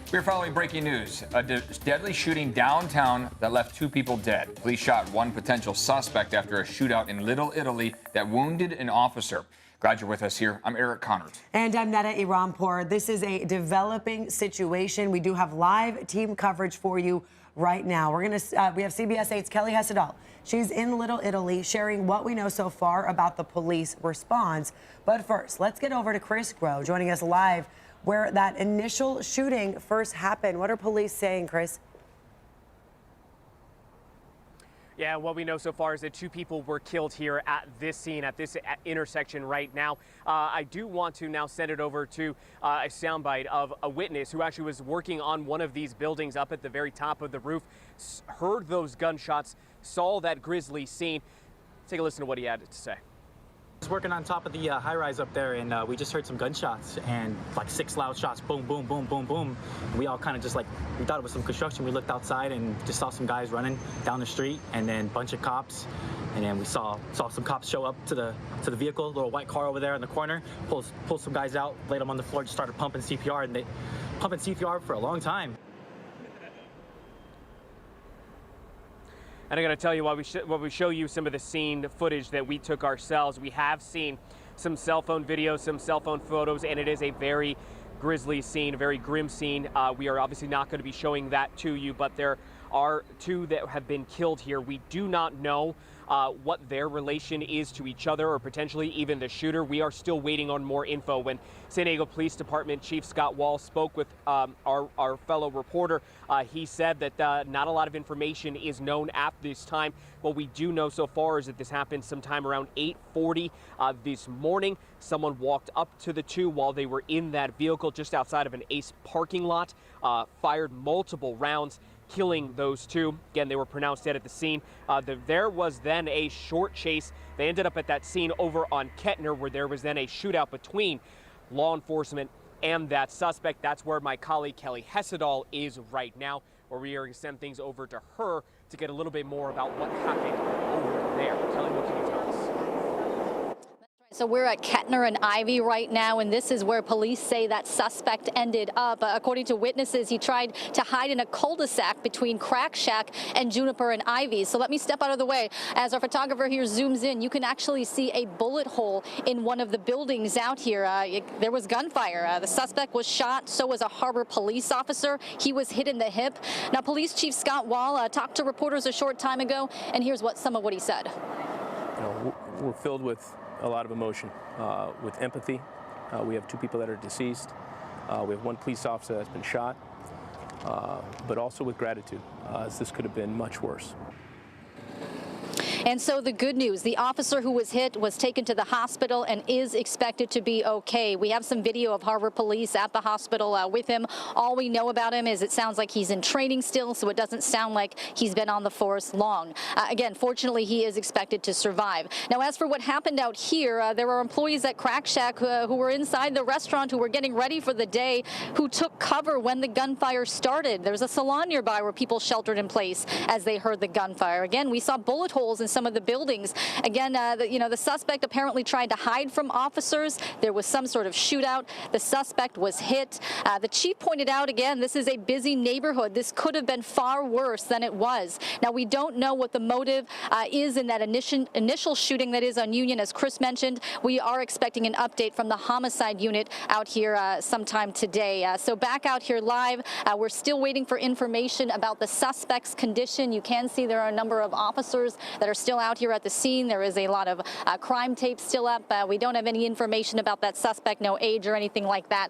We're following breaking news. A deadly shooting downtown that left 2 people dead. Police shot 1 potential suspect after a shootout in Little Italy that wounded an officer. Glad you're with us here. I'm Eric Connors. And I'm Netta Irampour. This is a developing situation. We do have live team coverage for you right now. We have CBS 8's Kelly Hessedal. She's in Little Italy sharing what we know so far about the police response. But first, let's get over to Chris Groh joining us live where that initial shooting first happened. What are police saying, Chris? Yeah, what we know so far is that 2 people were killed here at this scene, at this intersection right now. I do want to now send it over to a soundbite of a witness who actually was working on one of these buildings up at the very top of the roof, heard those gunshots, saw that grisly scene. Take a listen to what he had to say. I was working on top of the high-rise up there, and we just heard some gunshots and like 6 loud shots, boom, boom, boom, boom, boom. And we all kind of just we thought it was some construction. We looked outside and just saw some guys running down the street, and then a bunch of cops. And then we saw some cops show up to the vehicle, little white car over there in the corner, pull some guys out, laid them on the floor, just started pumping CPR, and they pumping CPR for a long time. And I'm going to tell you while we show you some of the scene footage that we took ourselves, we have seen some cell phone videos, some cell phone photos, and it is a very grisly scene, a very grim scene. We are obviously not going to be showing that to you, but there are 2 that have been killed here. We do not know what their relation is to each other or potentially even the shooter. We are still waiting on more info. When San Diego Police Department Chief Scott Wahl spoke with our fellow reporter, he said that not a lot of information is known at this time. What we do know so far is that this happened sometime around 8:40 this morning. Someone walked up to the 2 while they were in that vehicle just outside of an Ace parking lot, fired multiple rounds, killing those 2. Again, they were pronounced dead at the scene. There was then a short chase. They ended up at that scene over on Kettner, where there was then a shootout between law enforcement and that suspect. That's where my colleague Kelly Hessedal is right now, where we are going to send things over to her to get a little bit more about what happened over there. Kelly, what can you tell us? So we're at Kettner and Ivy right now, and this is where police say that suspect ended up. According to witnesses, he tried to hide in a cul-de-sac between Crack Shack and Juniper and Ivy. So let me step out of the way. As our photographer here zooms in, you can actually see a bullet hole in one of the buildings out here. There was gunfire. The suspect was shot. So was a Harbor police officer. He was hit in the hip. Now, Police Chief Scott Wahl talked to reporters a short time ago, and here's some of what he said. We're filled with a lot of emotion, with empathy. We have 2 people that are deceased. We have 1 police officer that's been shot, but also with gratitude, as this could have been much worse. And so the good news, the officer who was hit was taken to the hospital and is expected to be okay. We have some video of Harbor Police at the hospital with him. All we know about him is it sounds like he's in training still, so it doesn't sound like he's been on the force long. Again, fortunately, he is expected to survive. Now, as for what happened out here, there were employees at Crack Shack who were inside the restaurant who were getting ready for the day who took cover when the gunfire started. There's a salon nearby where people sheltered in place as they heard the gunfire. Again, we saw bullet holes in some of the buildings. Again, the suspect apparently tried to hide from officers. There was some sort of shootout. The suspect was hit. The chief pointed out, again, this is a busy neighborhood. This could have been far worse than it was. Now, we don't know what the motive is in that initial shooting that is on Union, as Chris mentioned. We are expecting an update from the homicide unit out here sometime today. So back out here live, we're still waiting for information about the suspect's condition. You can see there are a number of officers that are still out here at the scene. There is a lot of crime tape still up. We don't have any information about that suspect, no age or anything like that.